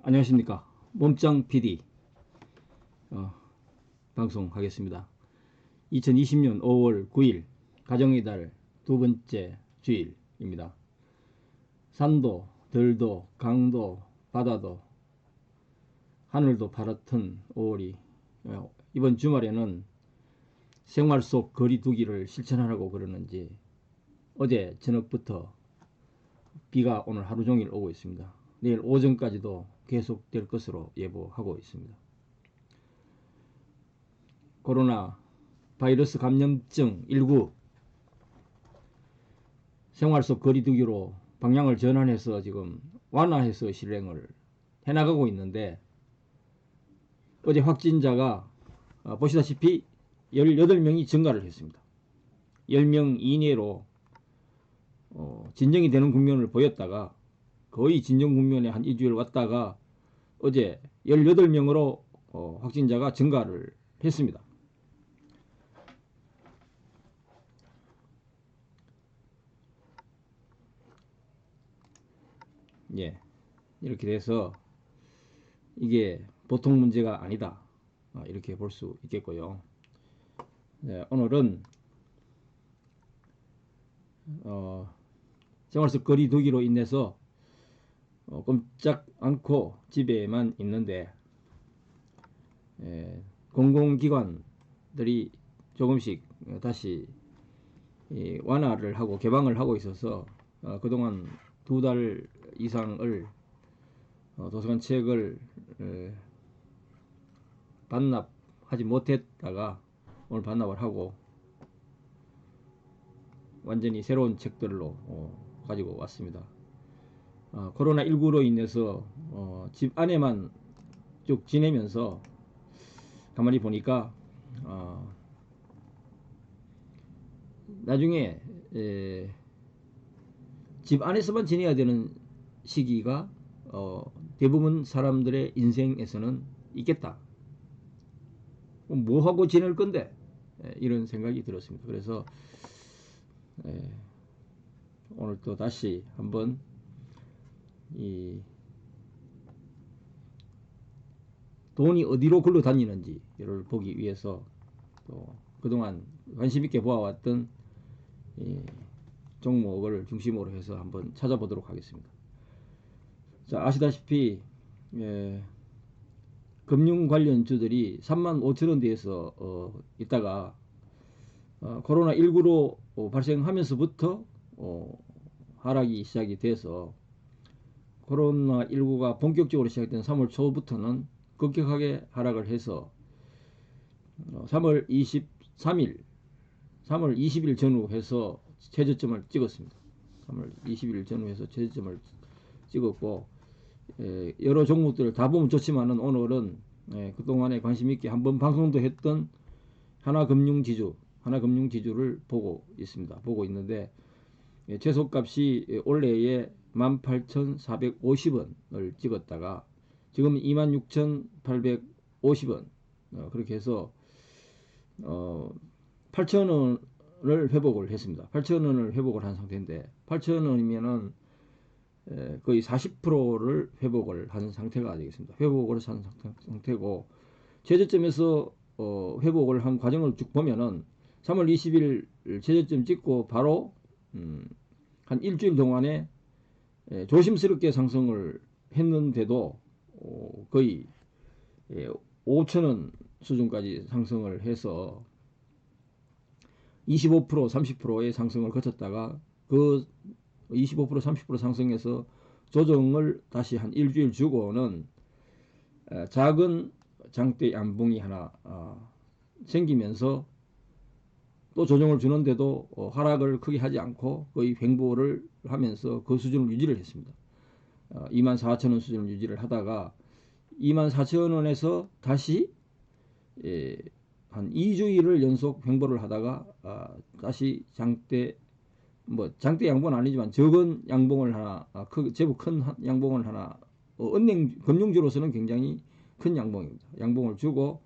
안녕하십니까. 몸짱 PD 방송하겠습니다. 2020년 5월 9일 가정의 달 두 번째 주일입니다. 산도, 들도, 강도, 바다도, 하늘도 파랗던 5월이 이번 주말에는 생활 속 거리 두기를 실천하라고 그러는지 어제 저녁부터 비가 오늘 하루 종일 오고 있습니다. 내일 오전까지도 계속될 것으로 예보하고 있습니다. 코로나 바이러스 감염증 19 생활 속 거리두기로 방향을 전환해서 지금 완화해서 실행을 해나가고 있는데, 어제 확진자가 보시다시피 18명이 증가를 했습니다. 10명 이내로 진정이 되는 국면을 보였다가 거의 진정 국면에 한 2주일 왔다가 어제 18명으로 확진자가 증가를 했습니다. 예, 이렇게 돼서 이게 보통 문제가 아니다, 이렇게 볼 수 있겠고요. 네, 오늘은 생활 속 거리 두기로 인해서 꼼짝 않고 집에만 있는데, 공공기관들이 조금씩 다시 완화를 하고 개방을 하고 있어서 그동안 2달 이상을 도서관 책을 반납하지 못했다가 오늘 반납을 하고 완전히 새로운 책들로 가지고 왔습니다. 코로나19로 인해서 집 안에만 쭉 지내면서 가만히 보니까 나중에 집 안에서만 지내야 되는 시기가 대부분 사람들의 인생에서는 있겠다. 뭐 하고 지낼 건데, 이런 생각이 들었습니다. 그래서 오늘 또 다시 한번 이 돈이 어디로 굴러 다니는지를 보기 위해서 또 그동안 관심 있게 보아왔던 종목을 중심으로 해서 한번 찾아보도록 하겠습니다. 자, 아시다시피 금융 관련주들이 35,000원대에서 있다가 코로나19로 발생하면서부터 하락이 시작이 돼서 코로나19가 본격적으로 시작된 3월 초부터는 급격하게 하락을 해서 3월 23일, 3월 20일 전후해서 최저점을 찍었습니다. 3월 20일 전후해서 최저점을 찍었고, 여러 종목들을 다 보면 좋지만은 오늘은 그동안에 관심 있게 한번 방송도 했던 하나금융지주를 보고 있습니다. 보고 있는데 최소값이 올해에 18,450원을 찍었다가 지금 26,850원, 그렇게 해서 8,000원을 회복을 했습니다. 8,000원을 회복을 한 상태인데, 8,000원이면은 거의 40%를 회복을 한 상태가 되겠습니다. 회복을 한 상태고, 최저점에서 회복을 한 과정을 쭉 보면은 3월 20일 최저점 찍고 바로 한 일주일 동안에 조심스럽게 상승을 했는데도 거의 5,000원 수준까지 상승을 해서 25% 30%의 상승을 거쳤다가 그 25% 30% 상승해서 조정을 다시 한 일주일 주고는 작은 장대 양봉이 하나 생기면서 또 조정을 주는데도 하락을 크게 하지 않고 거의 횡보를 하면서 그 수준을 유지를 했습니다. 24,000원 수준을 유지를 하다가 24,000원에서 다시 한 2주일을 연속 횡보를 하다가 다시 장대 양봉은 아니지만 적은 양봉을 하나, 제법 큰 양봉을 하나, 금융주로서는 굉장히 큰 양봉입니다. 양봉을 주고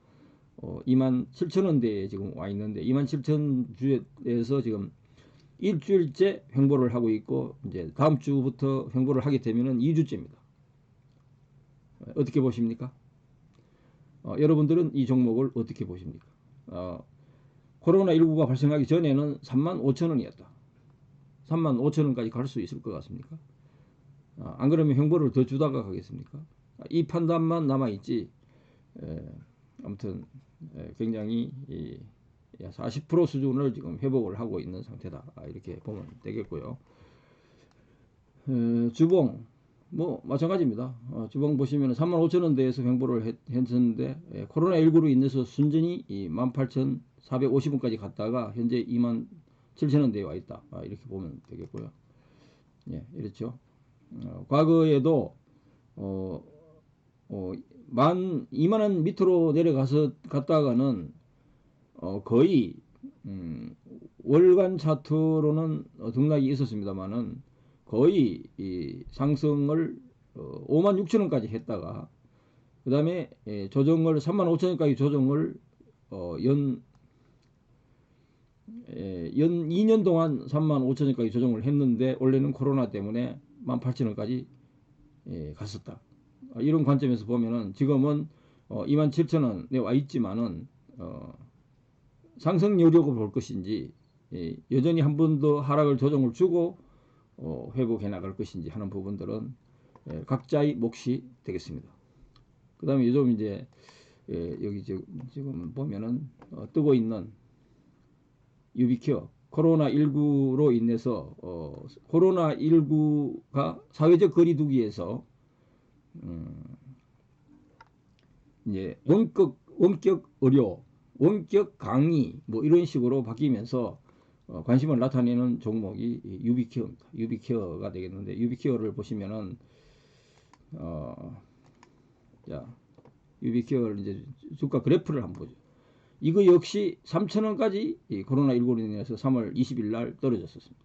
27,000원대에 지금 와 있는데, 27,000주에서 지금 일주일째 횡보를 하고 있고, 이제 다음 주부터 횡보를 하게 되면은 2주째입니다. 어떻게 보십니까? 여러분들은 이 종목을 어떻게 보십니까? 코로나19가 발생하기 전에는 35,000원이었다. 35,000원까지 갈 수 있을 것 같습니까? 안 그러면 횡보를 더 주다가 가겠습니까? 이 판단만 남아있지. 아무튼 굉장히 40% 수준을 지금 회복을 하고 있는 상태다. 이렇게 보면 되겠고요. 주봉 뭐 마찬가지입니다. 주봉 보시면 35,000원대에서 횡보를 했었는데 코로나19로 인해서 순전히 18,450원까지 갔다가 현재 27,000원대에 와 있다. 이렇게 보면 되겠고요. 예, 이렇죠. 과거에도 2만원 밑으로 내려가서 갔다가는 거의 월간 차트로는 등락이 있었습니다만은 거의 이 상승을 56,000원까지 했다가 그 다음에 조정을 35,000원까지 조정을 연 2년 동안 35,000원까지 조정을 했는데 원래는 코로나 때문에 18,000원까지 갔었다. 이런 관점에서 보면은 지금은 27,000원에 와 있지만은 상승 여력을 볼 것인지 여전히 한 번 더 하락을 조정을 주고 회복해 나갈 것인지 하는 부분들은 각자의 몫이 되겠습니다. 그 다음에 요즘 이제 여기 지금 보면은 뜨고 있는 유비케어 코로나19로 인해서 코로나19가 사회적 거리두기에서 이제 원격 의료, 원격 강의 뭐 이런 식으로 바뀌면서 관심을 나타내는 종목이 유비케어입니다. 유비케어가 되겠는데 유비케어를 보시면은 자 유비케어를 이제 주가 그래프를 한번 보죠. 이거 역시 3,000원까지 코로나19로 인해서 3월 20일 날 떨어졌었습니다.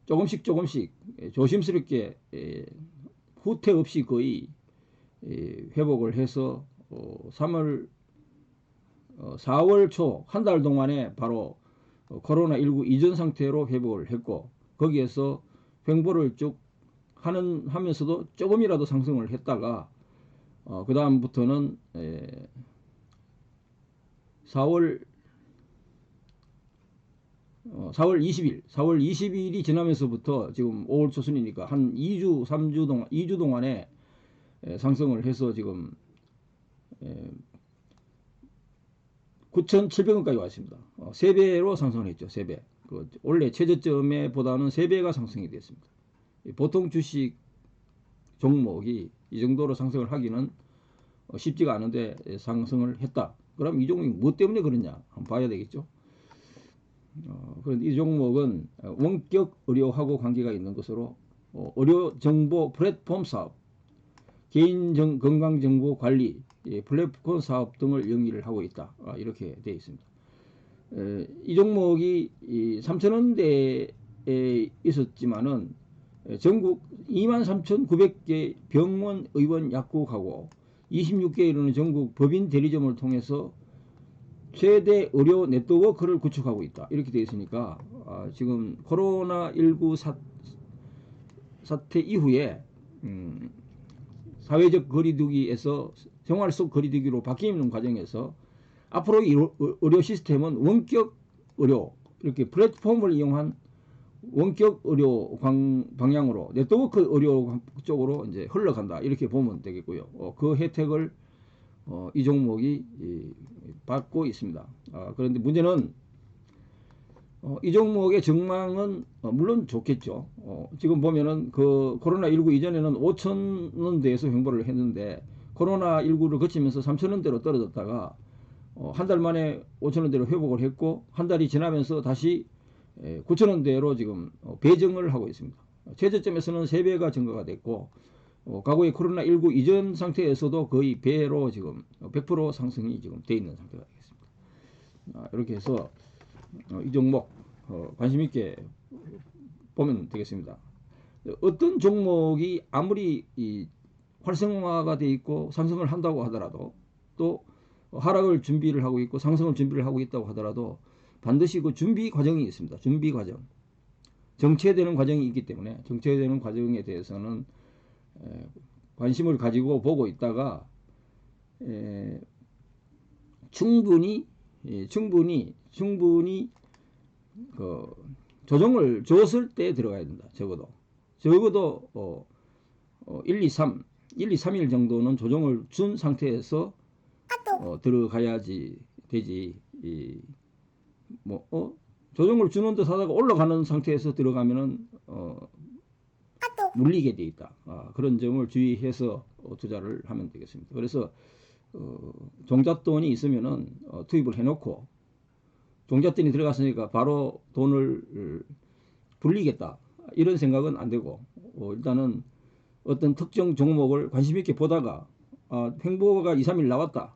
조금씩 조심스럽게 후퇴 없이 거의 회복을 해서 4월 초 한 달 동안에 바로 코로나19 이전 상태로 회복을 했고 거기에서 횡보를 쭉 하면서도 조금이라도 상승을 했다가 그 다음부터는 4월 20일이 지나면서부터 지금 5월 초순이니까 한 2주 3주 동안 2주 동안에 상승을 해서 지금 9,700원까지 왔습니다. 3배로 상승을 했죠. 3배. 원래 최저점에 보다는 3배가 상승이 됐습니다. 보통 주식 종목이 이 정도로 상승을 하기는 쉽지가 않은데 상승을 했다. 그럼 이 종목이 뭐 때문에 그러냐 한번 봐야 되겠죠. 그런데 이 종목은 원격 의료하고 관계가 있는 것으로 의료정보 플랫폼 사업, 개인 건강정보 관리, 플랫폼 사업 등을 영위를 하고 있다. 이렇게 되어 있습니다. 이 종목이 3,000원대에 있었지만은 전국 23,900개 병원, 의원, 약국하고 26개에 이르는 전국 법인 대리점을 통해서 최대 의료 네트워크를 구축하고 있다. 이렇게 되어 있으니까 지금 코로나19 사태 이후에 사회적 거리두기에서 생활 속 거리두기로 바뀌는 과정에서 앞으로 의료 시스템은 원격 의료, 이렇게 플랫폼을 이용한 원격 의료 방향으로 네트워크 의료 쪽으로 이제 흘러간다. 이렇게 보면 되겠고요. 그 혜택을 이 종목이 받고 있습니다. 그런데 문제는 이 종목의 전망은 물론 좋겠죠. 지금 보면은 그 코로나19 이전에는 5,000원대에서 횡보를 했는데 코로나19를 거치면서 3,000원대로 떨어졌다가 한 달 만에 5,000원대로 회복을 했고 한 달이 지나면서 다시 9,000원대로 지금 배정을 하고 있습니다. 최저점에서는 3배가 증가가 됐고 과거의 코로나19 이전 상태에서도 거의 배로 지금 100% 상승이 지금 돼 있는 상태가 되겠습니다. 이렇게 해서 이 종목 관심 있게 보면 되겠습니다. 어떤 종목이 아무리 활성화가 돼 있고 상승을 한다고 하더라도 또 하락을 준비를 하고 있고 상승을 준비를 하고 있다고 하더라도 반드시 그 준비 과정이 있습니다. 준비 과정. 정체되는 과정이 있기 때문에 정체되는 과정에 대해서는 관심을 가지고 보고 있다가 충분히 그 조정을 줬을 때 들어가야 된다. 적어도 1, 2, 3일 정도는 조정을 준 상태에서 들어가야지 되지. 조정을 주는 듯 하다가 올라가는 상태에서 들어가면은 물리게 돼 있다. 그런 점을 주의해서 투자를 하면 되겠습니다. 그래서 종잣돈이 있으면은 투입을 해놓고 종잣돈이 들어갔으니까 바로 돈을 불리겠다 이런 생각은 안 되고 일단은 어떤 특정 종목을 관심 있게 보다가 횡보가 2, 3일 나왔다.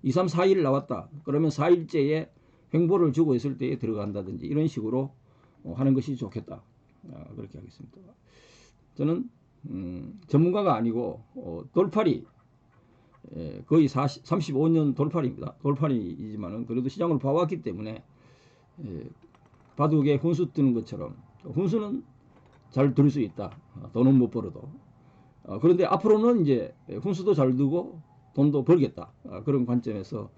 2, 3, 4일 나왔다. 그러면 4일째에 횡보를 주고 있을 때에 들어간다든지 이런 식으로 하는 것이 좋겠다. 그렇게 하겠습니다. 저는 전문가가 아니고 돌팔이 거의 35년 돌팔이입니다. 돌팔이이지만은 그래도 시장을 봐왔기 때문에 바둑에 훈수 뜨는 것처럼 훈수는 잘 들 수 있다. 돈은 못 벌어도. 그런데 앞으로는 이제 훈수도 잘 두고 돈도 벌겠다. 그런 관점에서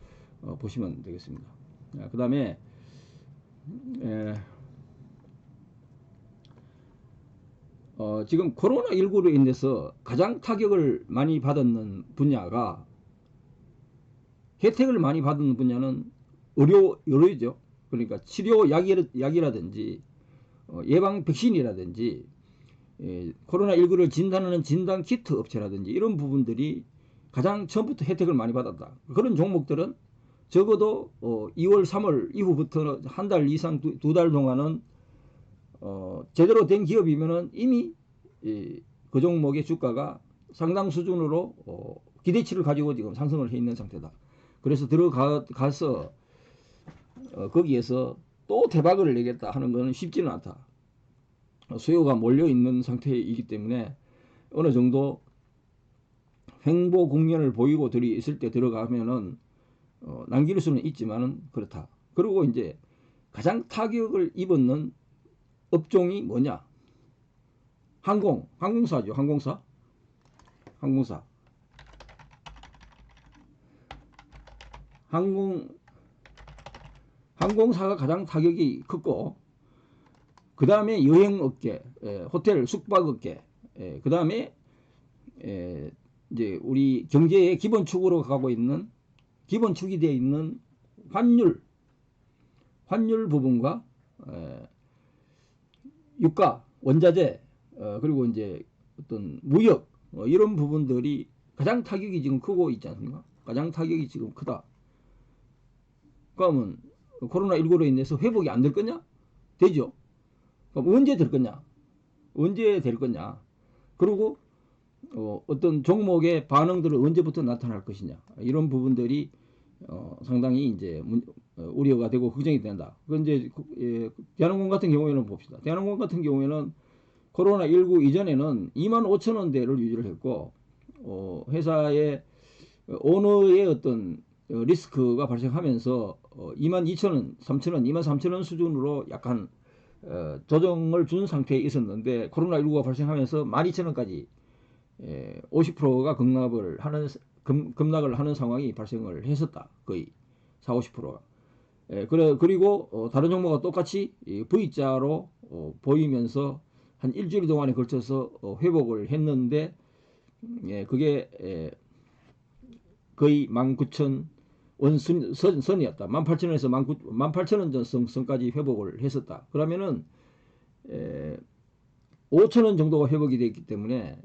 보시면 되겠습니다. 그 다음에 지금 코로나19로 인해서 가장 타격을 많이 받았는 분야가 혜택을 많이 받은 분야는 의료죠. 그러니까 치료 약이라든지 예방 백신이라든지 코로나19를 진단하는 진단 키트 업체라든지 이런 부분들이 가장 처음부터 혜택을 많이 받았다. 그런 종목들은 적어도 2월, 3월 이후부터 한 달 이상 두 달 동안은 제대로 된 기업이면은 이미 그 종목의 주가가 상당 수준으로 기대치를 가지고 지금 상승을 해 있는 상태다. 그래서 들어가서 거기에서 또 대박을 내겠다 하는 것은 쉽지는 않다. 수요가 몰려 있는 상태이기 때문에 어느 정도 횡보 국면을 보이고 있을 때 들어가면은 남길 수는 있지만은 그렇다. 그리고 이제 가장 타격을 입었는 업종이 뭐냐? 항공사죠. 항공사가 가장 타격이 컸고, 그 다음에 여행업계, 호텔, 숙박업계, 그 다음에 이제 우리 경제의 기본축으로 가고 있는 기본축이 되어 있는 환율 부분과 유가, 원자재, 그리고 이제 어떤 무역 이런 부분들이 가장 타격이 지금 크고 있지 않습니까? 가장 타격이 지금 크다. 그러면 코로나19로 인해서 회복이 안 될 거냐? 되죠. 그럼 언제 될 거냐? 언제 될 거냐? 그리고 어떤 종목의 반응들은 언제부터 나타날 것이냐? 이런 부분들이 상당히 이제 우려가 되고 걱정이 된다. 그건 이제 대한항공 같은 경우에는 봅시다. 대한항공 같은 경우에는 코로나19 이전에는 25,000원대를 유지를 했고 회사의 오너의 어떤 리스크가 발생하면서 22,000원, 3,000원, 23,000원 수준으로 약간 조정을 준 상태에 있었는데 코로나19가 발생하면서 12,000원까지 50%가 급락을 하는 상황이 발생을 했었다. 거의 4, 50%가. 그리고 다른 종목과 똑같이 V자로 보이면서 한 일주일 동안에 걸쳐서 회복을 했는데 그게 거의 19,000원 선이었다. 18,000원에서 18,000원 선까지 회복을 했었다. 그러면은 5,000원 정도가 회복이 됐기 때문에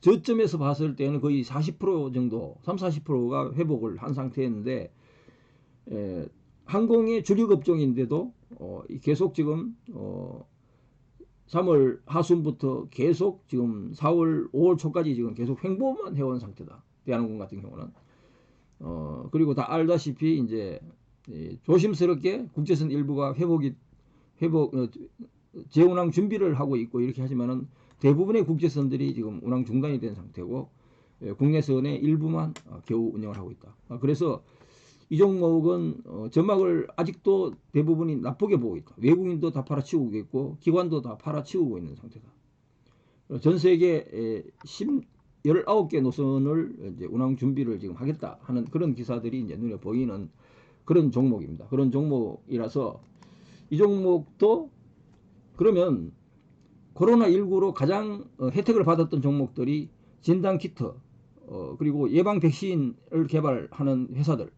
저점에서 봤을 때는 거의 40% 정도, 30-40%가 회복을 한 상태였는데 항공의 주력 업종인데도 계속 지금 3월 하순부터 계속 지금 4월, 5월 초까지 지금 계속 횡보만 해온 상태다. 대한항공 같은 경우는. 그리고 다 알다시피 이제 조심스럽게 국제선 일부가 재운항 준비를 하고 있고 이렇게 하지만은 대부분의 국제선들이 지금 운항 중단이 된 상태고 국내선의 일부만 겨우 운영을 하고 있다. 그래서 이 종목은 전망을 아직도 대부분이 나쁘게 보고 있다. 외국인도 다 팔아치우고 있고 기관도 다 팔아치우고 있는 상태다. 전 세계 19개 노선을 이제 운항 준비를 지금 하겠다 하는 그런 기사들이 이제 눈에 보이는 그런 종목입니다. 그런 종목이라서 이 종목도 그러면 코로나19로 가장 혜택을 받았던 종목들이 진단키트, 그리고 예방 백신을 개발하는 회사들,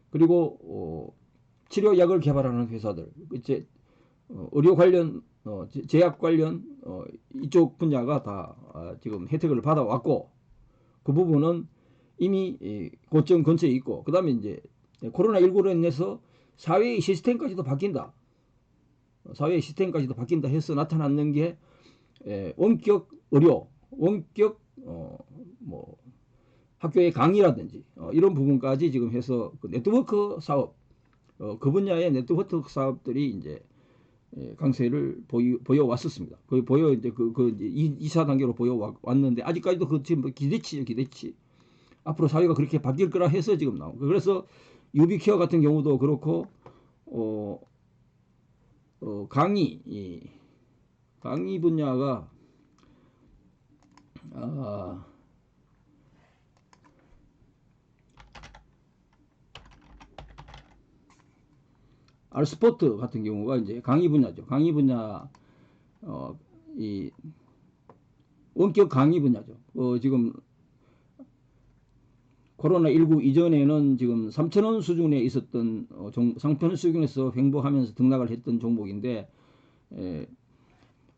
그리고 치료약을 개발하는 회사들, 이제 의료 관련, 제약 관련 이쪽 분야가 다 지금 혜택을 받아왔고, 그 부분은 이미 고점 근처에 있고, 그 다음에 이제 코로나19로 인해서 사회의 시스템까지도 바뀐다. 사회의 시스템까지도 바뀐다 해서 나타났는 게 원격 의료, 원격 뭐 학교의 강의라든지 이런 부분까지 지금 해서 그 네트워크 사업, 그 분야의 네트워크 사업들이 이제 강세를 보여왔었습니다. 거의 이제 그 2차 단계로 보여왔는데 아직까지도 그 지금 기대치. 앞으로 사회가 그렇게 바뀔 거라 해서 지금 나온 거예요. 그래서 유비케어 같은 경우도 그렇고 강의 분야가 알스포트 같은 경우가 이제 강의 분야죠. 강의 분야 이 원격 강의 분야죠. 지금 코로나19 이전에는 지금 3,000원 수준에 있었던 3,000원 수준에서 횡보하면서 등락을 했던 종목인데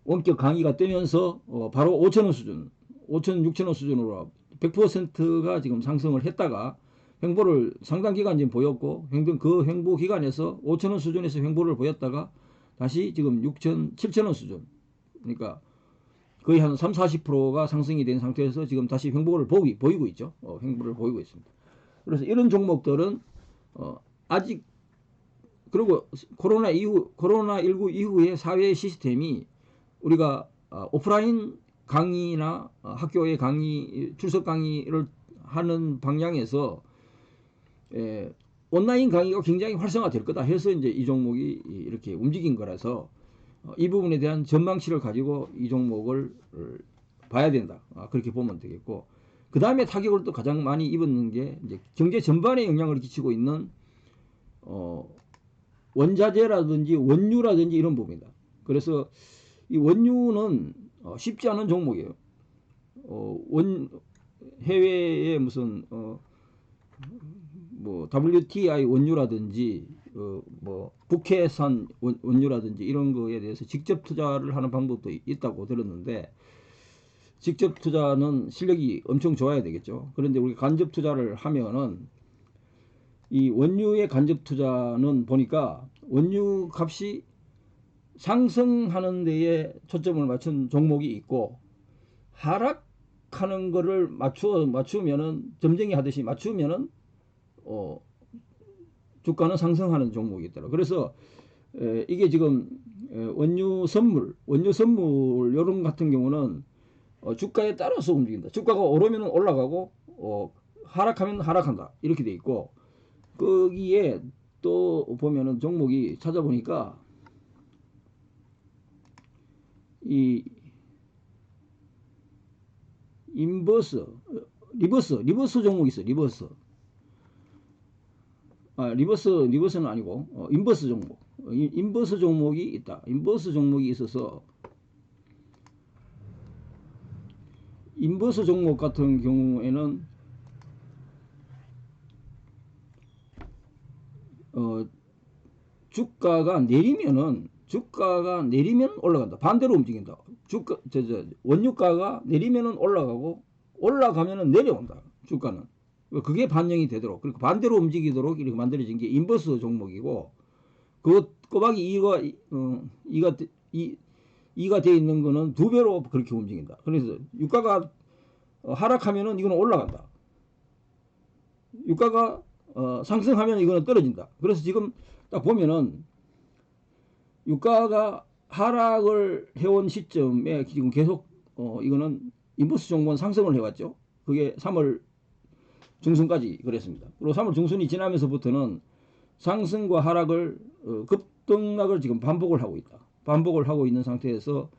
원격 강의가 뜨면서 바로 5,000원 수준, 5,000, 6,000원 수준으로 100%가 지금 상승을 했다가 횡보를 상당 기간 지금 보였고, 그 횡보 기간에서 5,000원 수준에서 횡보를 보였다가 다시 지금 6,000, 7,000원 수준, 그러니까 거의 한 3, 40%가 상승이 된 상태에서 지금 다시 횡보를 보이고 있죠. 횡보를 보이고 있습니다. 그래서 이런 종목들은 아직, 그리고 코로나19 이후의 사회 시스템이 우리가 오프라인 강의나 학교의 강의, 출석 강의를 하는 방향에서 온라인 강의가 굉장히 활성화될 거다 해서 이제 이 종목이 이렇게 움직인 거라서 이 부분에 대한 전망치를 가지고 이 종목을 봐야 된다. 그렇게 보면 되겠고, 그 다음에 타격을 또 가장 많이 입었는 게 이제 경제 전반에 영향을 끼치고 있는 원자재라든지 원유라든지 이런 부분이다. 그래서 이 원유는 쉽지 않은 종목이에요. 해외에 무슨 뭐 WTI 원유라든지 뭐 북해산 원유라든지 이런 거에 대해서 직접 투자를 하는 방법도 있다고 들었는데, 직접 투자는 실력이 엄청 좋아야 되겠죠. 그런데 우리 간접 투자를 하면은 이 원유의 간접 투자는 보니까 원유 값이 상승하는 데에 초점을 맞춘 종목이 있고, 하락하는 거를 맞추면은 점쟁이 하듯이 맞추면은 주가는 상승하는 종목이 있더라고요. 그래서 이게 지금 원유 선물 이런 같은 경우는 주가에 따라서 움직인다. 주가가 오르면 올라가고 하락하면 하락한다. 이렇게 돼 있고, 거기에 또 보면은 종목이 찾아보니까 이 리버스 종목이 있어. 리버스는 아니고 인버스 종목. 인버스 종목이 있다. 인버스 종목이 있어서 인버스 종목 같은 경우에는 주가가 내리면 올라간다. 반대로 움직인다. 원유가가 내리면은 올라가고 올라가면은 내려온다. 주가는. 그게 반영이 되도록, 그리고 반대로 움직이도록 이렇게 만들어진 게 인버스 종목이고, 그 꼬박이 이가 돼 있는 거는 2배로 그렇게 움직인다. 그래서 유가가 하락하면은 이거는 올라간다. 유가가 상승하면 이거는 떨어진다. 그래서 지금 딱 보면은 유가가 하락을 해온 시점에 지금 계속 이거는 인버스 종목은 상승을 해왔죠. 그게 3월 중순까지 그랬습니다. 그리고 3월 중순이 지나면서부터는 상승과 하락을 급등락을 지금 반복을 하고 있다. 반복을 하고 있는 상태에서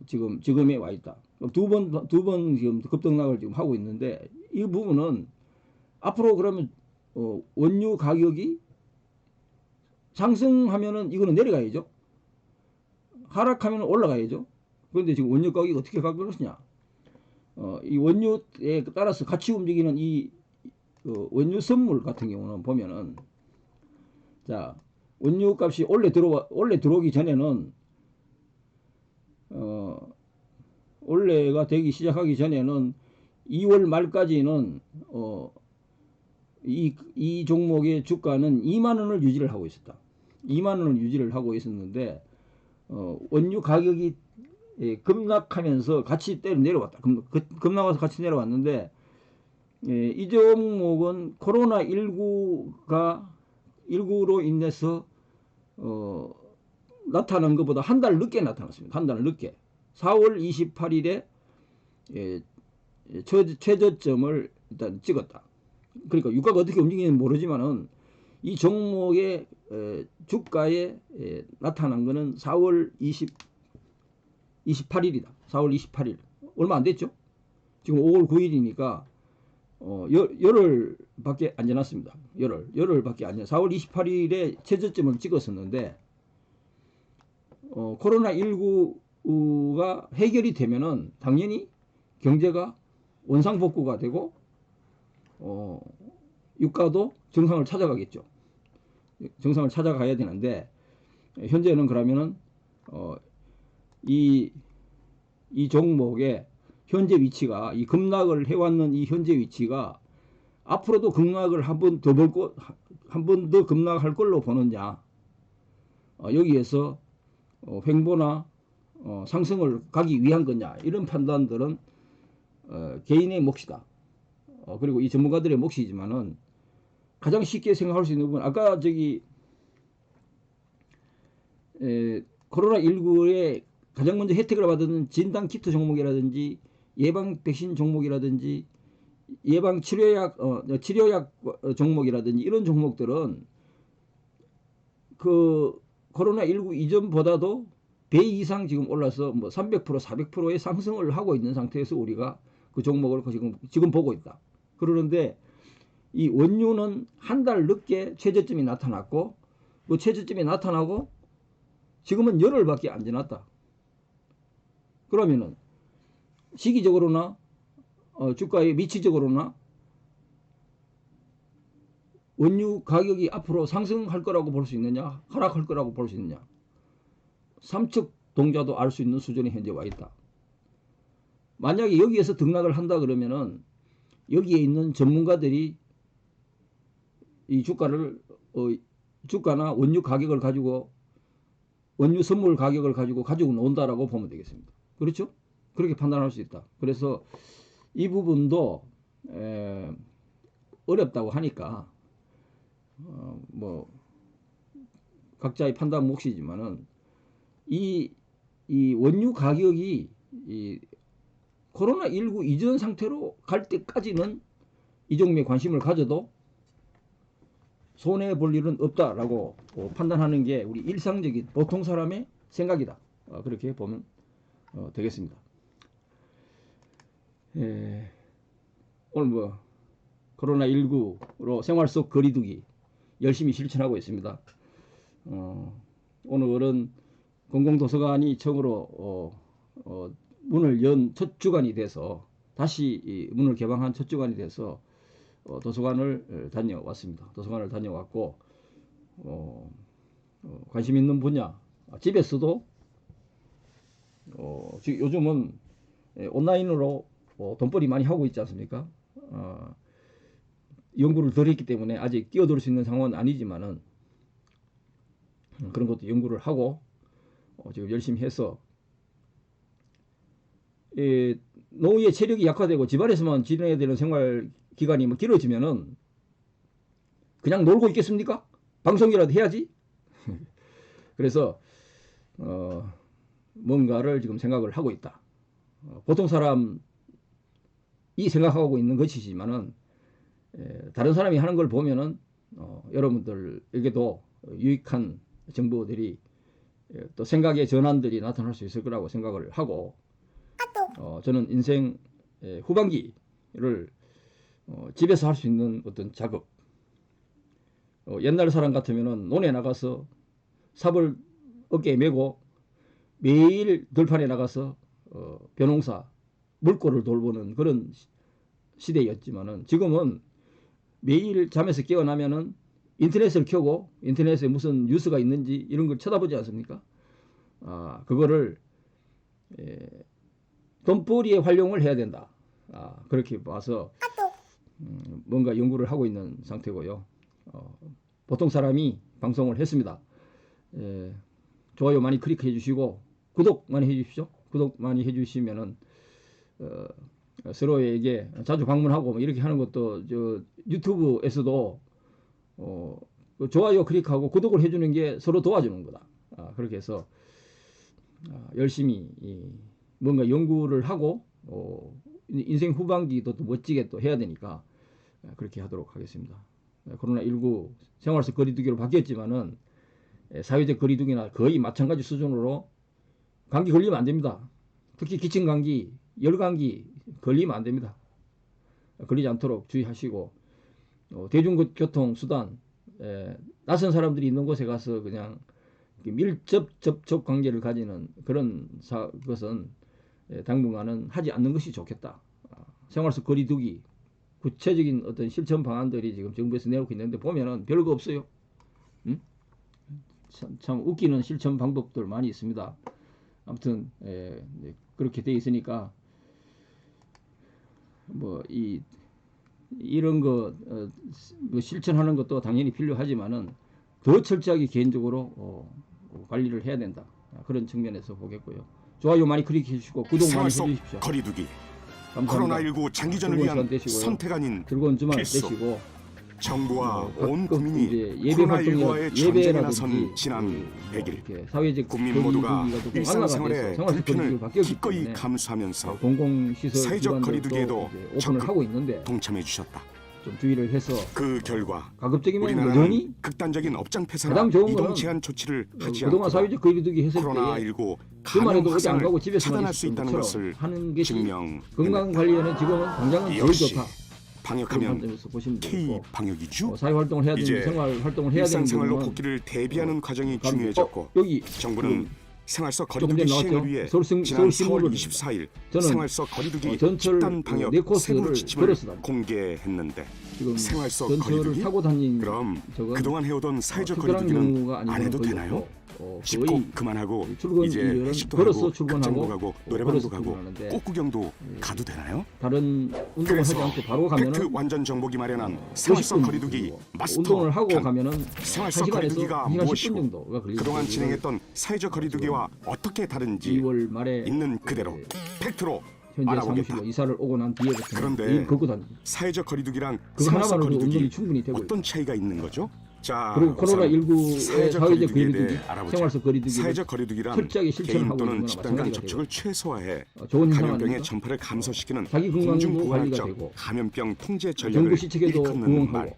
지금에 와 있다. 두 번 지금 급등락을 지금 하고 있는데, 이 부분은 앞으로 그러면 원유 가격이 상승하면은 이거는 내려가야죠. 하락하면 올라가야죠. 그런데 지금 원유 가격이 어떻게 갈 것이냐? 이 원유에 따라서 같이 움직이는 이 원유 선물 같은 경우는 보면은, 자, 원유 값이 원래 들어오기 전에는, 원래가 되기 시작하기 전에는 2월 말까지는 이 종목의 주가는 2만 원을 유지를 하고 있었다. 2만 원을 유지를 하고 있었는데, 원유 가격이 급락하면서 같이 때려 내려왔다. 급락와서 같이 내려왔는데, 이 종목은 코로나19로 인해서 나타난 것보다 한 달 늦게 나타났습니다. 한 달 늦게. 4월 28일에 최저점을 일단 찍었다. 그러니까 유가가 어떻게 움직이는지 모르지만은 이 종목의 주가에 나타난 것은 4월 28일이다. 4월 28일. 얼마 안 됐죠? 지금 5월 9일이니까 열흘밖에 안 지났습니다. 열흘밖에 안 지났. 4월 28일에 최저점을 찍었었는데, 코로나19가 해결이 되면은 당연히 경제가 원상복구가 되고 유가도 정상을 찾아가겠죠. 정상을 찾아가야 되는데, 현재는 그러면은 이 종목의 현재 위치가, 이 급락을 해왔는 이 현재 위치가 앞으로도 급락을 한 번 더 급락할 걸로 보느냐, 여기에서 횡보나 상승을 가기 위한 거냐, 이런 판단들은 개인의 몫이다. 그리고 이 전문가들의 몫이지만은 가장 쉽게 생각할 수 있는 부분, 아까 코로나19에 가장 먼저 혜택을 받은 진단키트 종목이라든지 예방 백신 종목이라든지 예방 치료약 종목이라든지 이런 종목들은 그 코로나19 이전보다도 배 이상 지금 올라서 뭐 300%, 400%의 상승을 하고 있는 상태에서 우리가 그 종목을 지금 보고 있다. 그러는데 이 원유는 한 달 늦게 최저점이 나타났고, 그 최저점이 나타나고 지금은 열흘밖에 안 지났다. 그러면은 시기적으로나 주가의 미치적으로나 원유 가격이 앞으로 상승할 거라고 볼 수 있느냐, 하락할 거라고 볼 수 있느냐, 삼척 동자도 알 수 있는 수준에 현재 와 있다. 만약에 여기에서 등락을 한다 그러면은 여기에 있는 전문가들이 이 주가나 원유 가격을 가지고, 원유 선물 가격을 가지고 논다라고 보면 되겠습니다. 그렇죠? 그렇게 판단할 수 있다. 그래서 이 부분도 어렵다고 하니까 뭐 각자의 판단 몫이지만은 이 원유 가격이 이 코로나19 이전 상태로 갈 때까지는 이 종목에 관심을 가져도 손해 볼 일은 없다라고 판단하는 게 우리 일상적인 보통 사람의 생각이다. 그렇게 보면 되겠습니다. 오늘 뭐 코로나19로 생활 속 거리두기 열심히 실천하고 있습니다. 오늘은 공공도서관이 처음으로 문을 연 첫 주간이 돼서, 다시 문을 개방한 첫 주간이 돼서 도서관을 다녀왔습니다. 도서관을 다녀왔고, 관심 있는 분야, 집에서도 요즘은 온라인으로 돈벌이 많이 하고 있지 않습니까? 연구를 덜 했기 때문에 아직 끼어들 수 있는 상황은 아니지만은 그런 것도 연구를 하고 지금 열심히 해서 노후의 체력이 약화되고 집안에서만 지내야 되는 생활 기간이 뭐 길어지면은 그냥 놀고 있겠습니까? 방송이라도 해야지. 그래서 뭔가를 지금 생각을 하고 있다. 보통 사람이 생각하고 있는 것이지만은 다른 사람이 하는 걸 보면은 여러분들에게도 유익한 정보들이 또 생각의 전환들이 나타날 수 있을 거라고 생각을 하고, 저는 인생 후반기를 집에서 할 수 있는 어떤 작업, 옛날 사람 같으면은 논에 나가서 삽을 어깨에 메고 매일 들판에 나가서 벼농사 물고를 돌보는 그런 시대였지만은, 지금은 매일 잠에서 깨어나면은 인터넷을 켜고 인터넷에 무슨 뉴스가 있는지 이런 걸 쳐다보지 않습니까? 그거를 돈벌이에 활용을 해야 된다. 그렇게 봐서 뭔가 연구를 하고 있는 상태고요. 보통 사람이 방송을 했습니다. 좋아요 많이 클릭해 주시고 구독 많이 해 주십시오. 구독 많이 해 주시면은 서로에게 자주 방문하고 뭐 이렇게 하는 것도 저 유튜브에서도 좋아요 클릭하고 구독을 해주는 게 서로 도와주는 거다. 그렇게 해서 열심히 뭔가 연구를 하고 인생 후반기도 또 멋지게 또 해야 되니까 그렇게 하도록 하겠습니다. 코로나19 생활 속 거리두기로 바뀌었지만은 사회적 거리두기나 거의 마찬가지 수준으로 감기 걸리면 안 됩니다. 특히 기침 감기, 열 감기 걸리면 안 됩니다. 걸리지 않도록 주의하시고, 대중교통 수단, 낯선 사람들이 있는 곳에 가서 그냥 밀접 접촉 관계를 가지는 그런 것은 당분간은 하지 않는 것이 좋겠다. 생활 속 거리두기 구체적인 어떤 실천 방안들이 지금 정부에서 내놓고 있는데 보면은 별거 없어요. 참 웃기는 실천 방법들 많이 있습니다. 아무튼 그렇게 돼 있으니까 뭐 이런 거 뭐 실천하는 것도 당연히 필요하지만은 더 철저하게 개인적으로 관리를 해야 된다. 그런 측면에서 보겠고요. 좋아요 많이 클릭해 주시고 구독 많이 해주십시오. 거리두기. 감사합니다. 코로나19 장기전을 위한 선택 아닌 즐거운 주말 필수. 되시고, 정부와 온 국민이 예배 활동에 코로나19와의 전쟁에 나선 예배라든지 지난 100일 사회적 국민 모두가 일상생활의 생활적 불편을 거리두기가 바뀌었기 기꺼이 때문에 감수하면서 공공시설 사회적 기관들도 거리두기에도 이제 오픈을 적극 하고 있는데 동참해 주셨다. 좀 주의를 해서 그 결과 가급적이면 우리나라는 여전히 극단적인 업장 폐쇄나 가장 좋은 이동 거는 제한 조치를 하지 그동안 않고 사회적 거리두기 했을 때 코로나19 주말에도 감염 어디 안 가고 확산을 집에서만 차단할 수 있었던 있다는 것처럼 것을 하는 것이 증명해냈다. 건강 관리에는 지금은 당장은 제일 역시 좋다. 그런 방역하면 관점에서 보시면 K 되고, 방역이죠. 사회 활동을 해야 이제 되는 생활 활동을 해야 되는 일상생활로 경우는 복귀를 대비하는 과정이 중요해졌고 여기 정부는 생활 속 조금 거리두기 전에 시행을 나왔죠. 위해 서울 지난 4월 신문으로 24일 저는 생활 속 거리두기 전철 집단 방역 네 코스를 세부 지침을 걸어서 다닙니다. 공개했는데 지금 생활 속 전철을 거리두기? 타고 다닌 그럼 저건 그동안 해오던 사회적 특별한 거리두기는 경우가 안 아니면 해도 거의 되나요? 없고, 씹고 거의 그만하고 출근 이제 일은 회식도 걸어서 하고 출근하고 극장도 가고 노래방도 걸어서 가고 출근하는데, 꽃구경도 가도 되나요? 다른 운동을 하지 않고 바로 팩트 가면은 완전 정복이 마련한 생활 속 50분 거리두기 걸리고, 마스터 운동을 하고 편. 가면은 생활 속 1시간에서 거리두기가 1시간 10분 무엇이고 정도가 걸리고, 그동안 진행했던 사회적 거리두기와 어떻게 다른지 2월 말에 있는 그대로 팩트로 현재 알아보겠다. 사무실로 이사를 오고 난 뒤에부터 그런데 매일 걷고 다닙니다. 사회적 거리두기랑 그거 생활 속 하나만으로도 운동이 거리두기 충분히 되고 어떤 차이가 있는 거죠? 자, 그리고 우선 코로나19의 사회적 사회적 거리두기에 거리두기, 대해 알아보자. 생활 속 거리두기를 사회적 거리두기란 철저하게 실천하고 개인 또는 있는 거나 집단 간 마찬가지가 접촉을 최소화해 좋은 행상 감염병의 아닙니까? 전파를 감소시키는 자기 건강도 관리가 공중보건학적 되고 감염병 통제 정부 전략을 시책에도 일컫는 말. 부응하고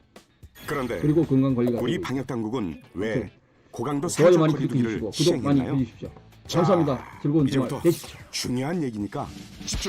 그런데 그리고 건강 관리가 우리 되고 방역 당국은 왜 고강도 좋아요 사회적 많이 거리두기를 클릭해 주시고 구독 많이 시행했나요? 해주십시오. 감사합니다. 즐거운 주말 이제부터 되십시오. 중요한 얘기니까 집중.